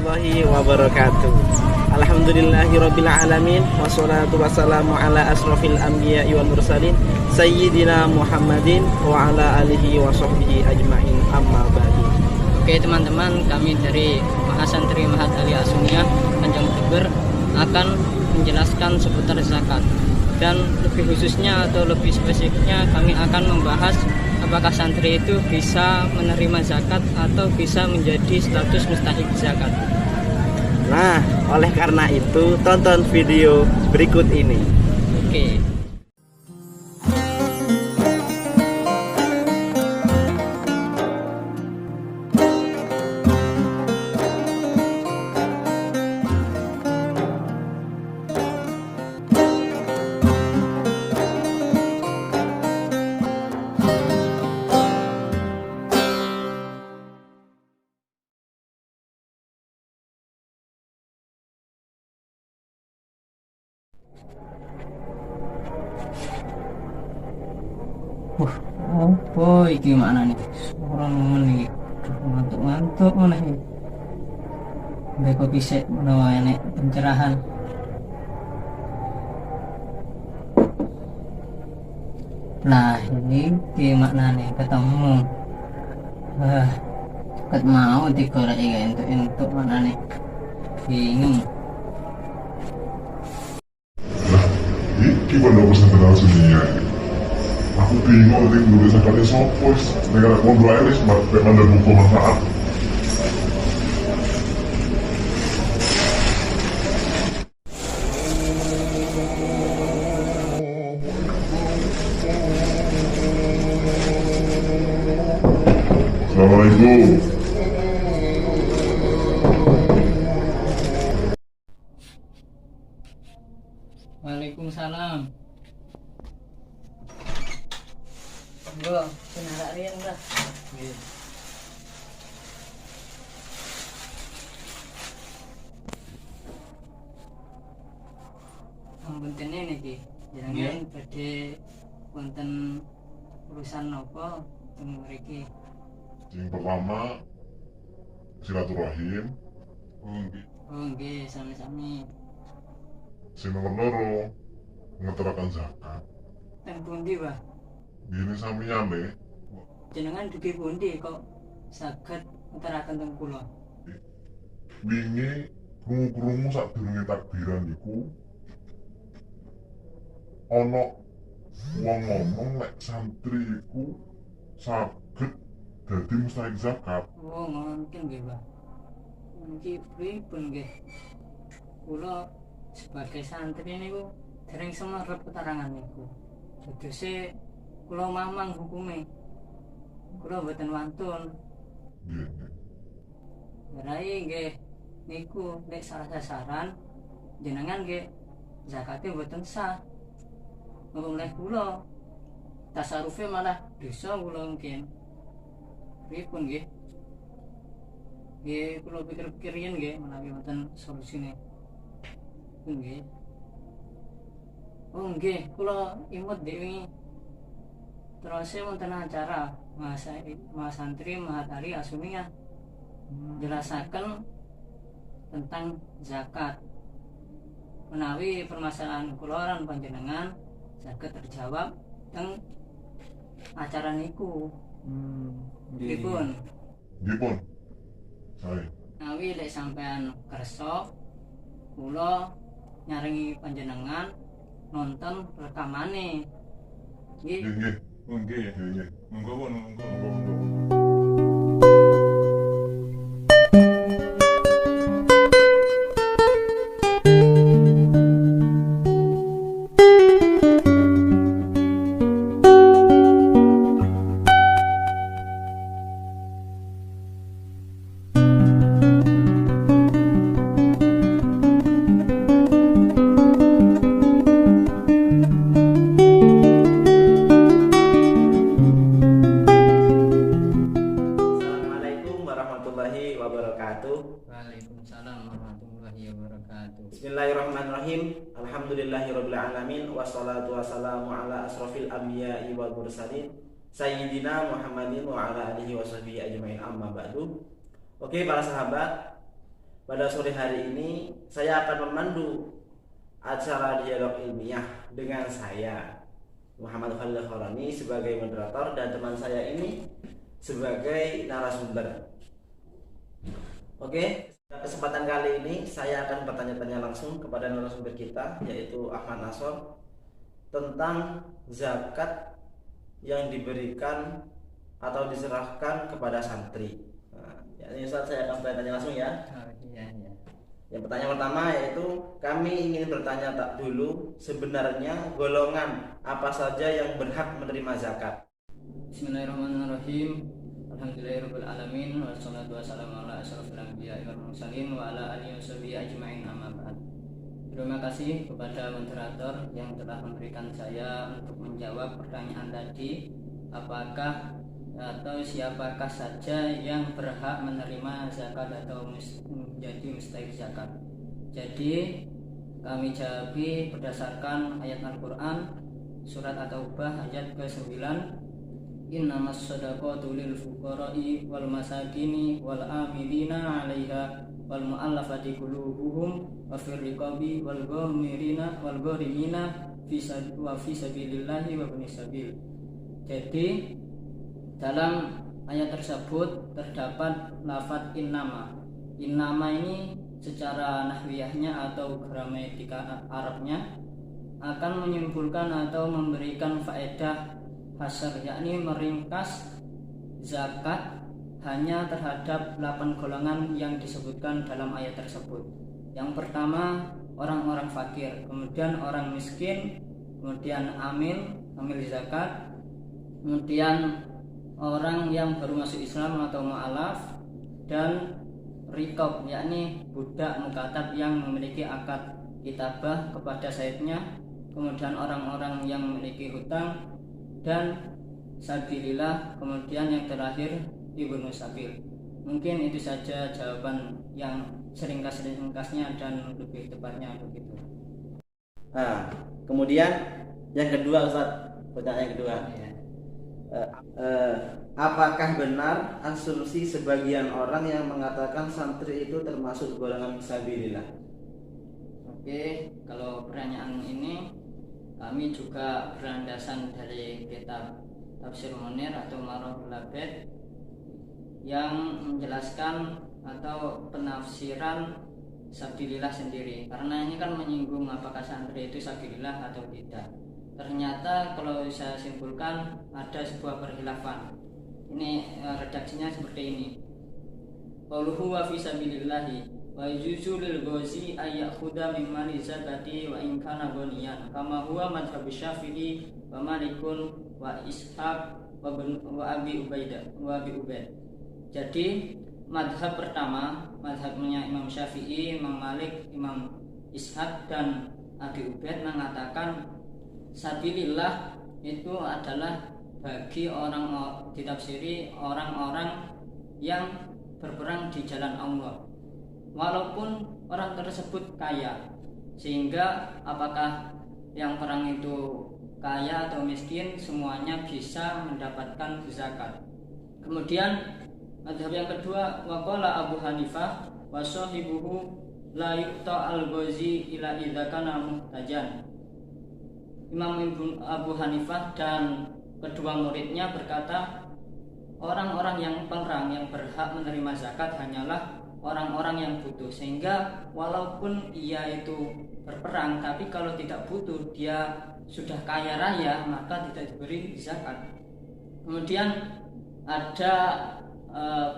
warahmatullahi wabarakatuh. Alhamdulillahirabbil alamin wassalatu wassalamu ala asrofil anbiya'i wal mursalin sayyidina Muhammadin wa ala alihi wa sahbihi ajmain amma ba'du. Oke teman-teman, kami dari Mahasantri Mahat Aliyah Sunniyah Tanjung Beber akan menjelaskan seputar zakat, dan lebih khususnya atau lebih spesifiknya kami akan membahas apakah santri itu bisa menerima zakat atau bisa menjadi status mustahik zakat. Nah, oleh karena itu tonton video berikut ini. Oke. Apa iki maknane? Ora nemen iki. Ngantuk-ngantuk meneh iki. Mbek kopi sik menawa enek pencerahan. Nah, ini ki maknane ketemu. Ket mau digorek iki entuk maknane. Bingung. Iki pondok pesantren Sunniyah. Aku bingung nih nulis zakatnya sopo, negara pondok aja nih, mandar buku manfaat. Assalamualaikum. Waalaikumsalam. Bro, benar rian dah. Ampun ini ki, jangan pada wonten urusan nopo teng mriki. Yang pertama silaturahim. Oh nggih, sami-sami. Sing nomor loro ngeterakan zakat. Teng pundi, Pak? Gini sampeyan nih, Jenengan dugi pundi kok saged ngutaraken teng kula? wingi krungu-krungu sadurunge takbiran iku ana wong ngomong lek santri iku saged dadi mustahik zakat. Oh, mungkin nggih, Pak. Niki pripun nggih? Kula sebagai santri niku dereng semerep keterangan niku. Seduse kula mamang hukume. Kula mboten wantun. Nggih. Berai nggih niku nek salah sasaran jenengan nggih zakate mboten sah. Ngomong kula tasarufe malah dosa kula mungkin. Pripun nggih? Nggih kula pikir-pikir yen nggih menawi wonten solusine. Nggih. Oh nggih, kula imut dewi. Terus wonten acara Mahasantri Mahat Aliyah Sunniyah jelasaken tentang zakat. Menawi permasalahan kula lan panjenengan saged terjawab teng acara niku. Pripun? Nggih pun. Sae. Menawi lek sampean kersa kula nyarengi panjenengan nonton rekamane. Nggih. Nggih. Nggih. Monggo pun, monggo. Waalaikumsalam warahmatullahi wabarakatuh. Bismillahirrahmanirrahim. Alhamdulillahirabbil alamin wassalatu wassalamu ala asrofil anbiya'i wal mursalin sayyidina Muhammadin wa ala alihi wa sahbihi ajmain amma ba'du. Oke para sahabat, pada sore hari ini saya akan memandu acara dialog ilmiah dengan saya Muhammad Khalil Khorani sebagai moderator dan teman saya ini sebagai narasumber. Oke, kesempatan kali ini saya akan bertanya-tanya langsung kepada narasumber kita yaitu Ahmad Nasor tentang zakat yang diberikan atau diserahkan kepada santri. Nah, ini Ustaz, saya akan bertanya langsung ya. Iya. Yang pertanyaan pertama yaitu kami ingin bertanya tak dulu sebenarnya golongan apa saja yang berhak menerima zakat. Bismillahirrahmanirrahim. Alhamdulillahirabbil alamin wassalatu wassalamu ala asyrofil anbiya'i wal mursalin wa ala alihi washabihi ajmain amma ba'd. Terima kasih kepada moderator yang telah memberikan saya untuk menjawab pertanyaan tadi, apakah atau siapakah saja yang berhak menerima zakat atau menjadi mustahik zakat. Jadi kami jawab berdasarkan ayat Al-Quran surat At-Taubah ayat ke-9, innamas shadaqatu lil fuqara'i wal masakini wal amilina 'alaiha wal mu'allafati qulubuhum wa fir riqabi wal ghamirina wal gharimina fi sabilillahi wa ibnis sabil. Jadi dalam ayat tersebut terdapat lafaz innama. Innama ini secara nahwiyahnya atau gramatika Arabnya akan menyimpulkan atau memberikan faedah hasar, yakni meringkas zakat hanya terhadap 8 golongan yang disebutkan dalam ayat tersebut. Yang pertama orang-orang fakir, kemudian orang miskin, kemudian amil zakat, kemudian orang yang baru masuk Islam atau mu'alaf, dan riqab, yakni budak mukatab yang memiliki akad kitabah kepada sayyidnya, kemudian orang-orang yang memiliki hutang, dan sabilillah, kemudian yang terakhir ibnu sabil. Mungkin itu saja jawaban yang seringkas-ringkasnya dan lebih tepatnya begitu. Nah, kemudian yang kedua Ustaz, pertanyaan yang kedua. Apakah benar asumsi sebagian orang yang mengatakan santri itu termasuk golongan sabilillah? Oke, kalau pertanyaan ini kami juga berlandasan dari kitab Tafsir Munir atau Marahul Labed yang menjelaskan atau penafsiran sabilillah sendiri, karena ini kan menyinggung apakah santri itu sabilillah atau tidak. Ternyata kalau saya simpulkan ada sebuah perkhilafan. Ini redaksinya seperti ini. Qauluhu wa fi sabilillahi wa yujuzu lil ghazi ay ya'khudha min mali zakati wa in kana ghaniyan kama huwa madhhab Syafi'i wa Malikun wa Ishaq wa Abi Ubaidah wa Abi Ubaid. Jadi madhab pertama, madhabnya Imam Syafi'i, Imam Malik, Imam Ishaq dan Abi Ubaid mengatakan sabilillah itu adalah bagi orang, ditafsiri orang-orang yang berperang di jalan Allah, walaupun orang tersebut kaya, sehingga apakah yang perang itu kaya atau miskin semuanya bisa mendapatkan zakat. Kemudian madhab yang kedua, waqala Abu Hanifah wa sahibuhu la yu'ta al-ghazi ila idza kana muhtajan. Imam Abu Hanifah dan kedua muridnya berkata, orang-orang yang perang yang berhak menerima zakat hanyalah orang-orang yang butuh, sehingga walaupun ia itu berperang, tapi kalau tidak butuh, dia sudah kaya raya, maka tidak diberi zakat. Kemudian ada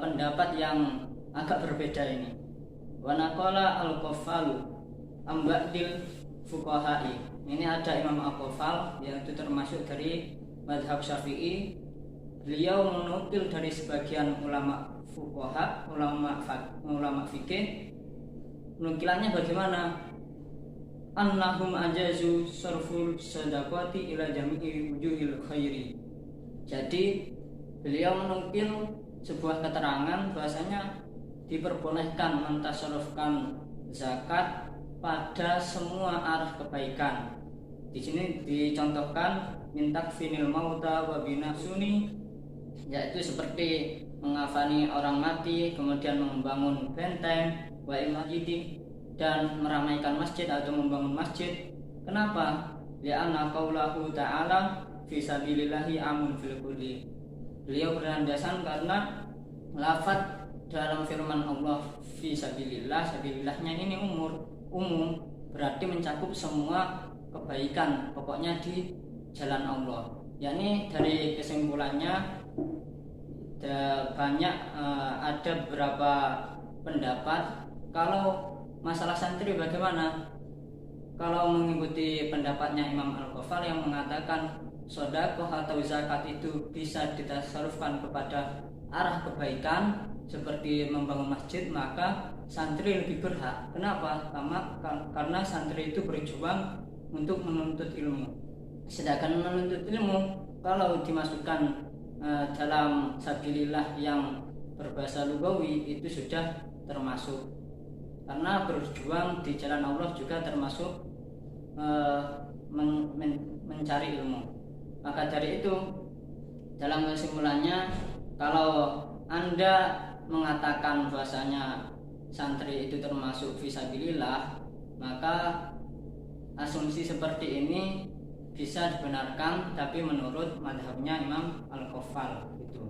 pendapat yang agak berbeda ini. Wa naqala al-Qaffalu ambadil fuqaha'i. Ini ada Imam Al-Qafal yang itu termasuk dari madhab Syafi'i. Beliau menukil dari sebagian ulama fuqaha, ulama fikih. Penukilannya bagaimana? Annahum ajazu sarful sadaqati ila jami'i wujuhil khairi. Jadi beliau menukil sebuah keterangan bahwasanya diperbolehkan mentasarrufkan zakat pada semua arah kebaikan. Di sini dicontohkan mintak finil mauta wa binasuni, yaitu seperti mengafani orang mati, kemudian membangun benteng, wa imajidi, dan meramaikan masjid atau membangun masjid. Kenapa? Li'anna qaulahu ta'ala fi sabilillahi amun fil kulli. Beliau berlandasan karena lafaz dalam firman Allah fi sabilillah, sabilillahnya ini umum, berarti mencakup semua kebaikan, pokoknya di jalan Allah. Yakni dari kesimpulannya ada beberapa pendapat. Kalau masalah santri bagaimana? Kalau mengikuti pendapatnya Imam Al-Ghafal yang mengatakan sedekah atau zakat itu bisa ditasarufkan kepada arah kebaikan seperti membangun masjid, maka santri lebih berhak. Kenapa? Karena santri itu berjuang untuk menuntut ilmu. Sedangkan menuntut ilmu kalau dimasukkan dalam sabilillah yang berbahasa lugawi itu sudah termasuk, karena berjuang di jalan Allah juga termasuk mencari ilmu. Maka dari itu dalam kesimpulannya, kalau Anda mengatakan bahwasanya santri itu termasuk fisabilillah, maka asumsi seperti ini bisa dibenarkan, tapi menurut madhabnya Imam Al-Ghafal itu.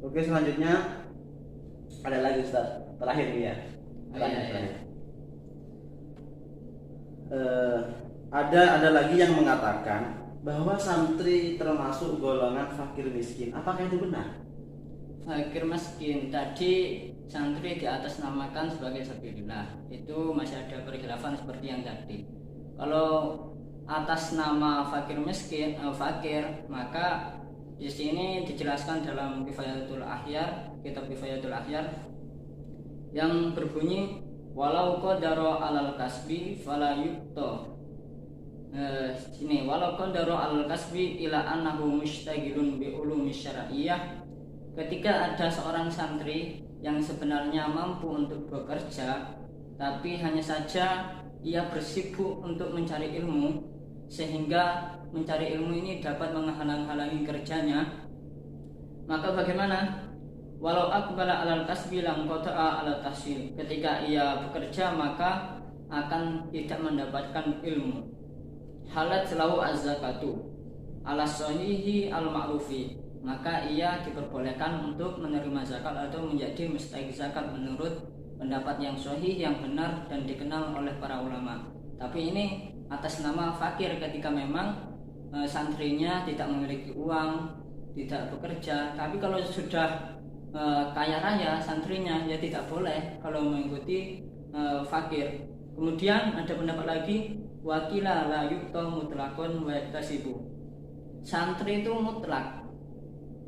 Oke, selanjutnya ada lagi Ustaz, terakhir ya. Terakhir. Ada lagi yang mengatakan bahwa santri termasuk golongan fakir miskin. Apakah itu benar? Fakir miskin tadi santri di atas namakan sebagai sabilillah, itu masih ada perkhilafan seperti yang tadi. Kalau atas nama fakir miskin, fakir, maka di sini dijelaskan dalam Kifayatul Akhyar, kitab Kifayatul Akhyar yang berbunyi walau qadara alal kasbi fala yukta. Sini walau qadara alal kasbi ila annahu mustaghilun bi ulumi syar'iyyah. Ketika ada seorang santri yang sebenarnya mampu untuk bekerja, tapi hanya saja ia bersibuk untuk mencari ilmu, sehingga mencari ilmu ini dapat menghalang-halangi kerjanya, maka bagaimana? Walau aqbala alal kasbi lam qata'a ala tahsil. Ketika ia bekerja maka akan tidak mendapatkan ilmu. Halat lahu az-zakatu ala sahihi al-ma'rufi. Maka ia diperbolehkan untuk menerima zakat atau menjadi mustahik zakat menurut pendapat yang sahih, yang benar dan dikenal oleh para ulama. Tapi ini atas nama fakir ketika memang santrinya tidak memiliki uang, tidak bekerja. Tapi kalau sudah kaya raya santrinya, ya tidak boleh kalau mengikuti fakir. Kemudian ada pendapat lagi, wakila la yukta mutlaqun wa yaktasibu. Santri itu mutlak,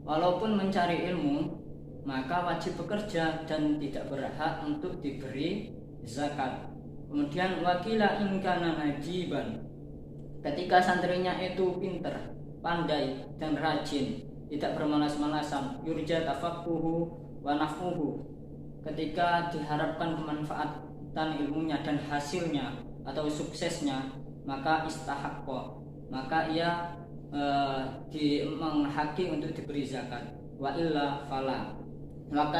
walaupun mencari ilmu maka wajib bekerja dan tidak berhak untuk diberi zakat. Kemudian wakila in kana najiban, ketika santrinya itu pinter, pandai dan rajin, tidak bermalas-malasan, yurja tafaqquhu wa naf'uhu, ketika diharapkan kemanfaatan ilmunya dan hasilnya atau suksesnya, maka istahaqqa, maka ia menghaki untuk diberi zakat. Wa illa fala. Wa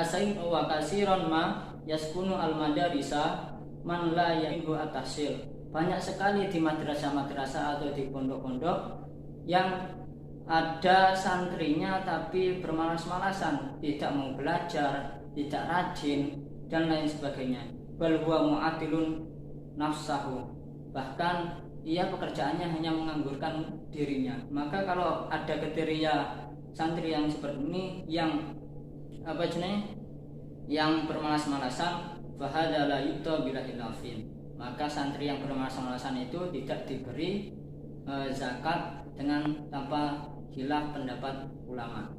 kasiron ma yaskunu al madarisa man la ya'ibu at-tahsil. Banyak sekali di madrasah-madrasah atau di pondok-pondok yang ada santrinya tapi bermalas-malasan, tidak mau belajar, tidak rajin dan lain sebagainya. Bal huwa mu'atilun nafsahu, bahkan ia pekerjaannya hanya menganggurkan dirinya. Maka kalau ada kriteria santri yang seperti ini, yang yang bermalas-malasan, fahadza la yukta bila hilafin, maka santri yang bermalas-malasan itu tidak diberi zakat dengan tanpa khilaf pendapat ulama.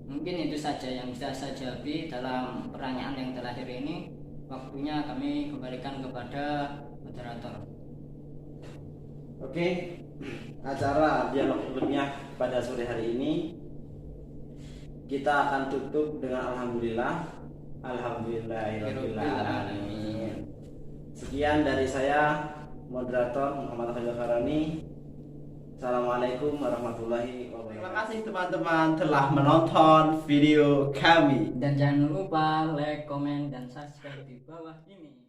Mungkin itu saja yang bisa saya jawab dalam pertanyaan yang terakhir ini. Waktunya kami kembalikan kepada moderator. Oke, acara dialog ilmiah pada sore hari ini kita akan tutup dengan alhamdulillahirabbil alamin. Sekian dari saya, moderator Muhammad Khalil Karani. Assalamualaikum warahmatullahi wabarakatuh. Terima kasih teman-teman telah menonton video kami. Dan jangan lupa like, komen, dan subscribe di bawah ini.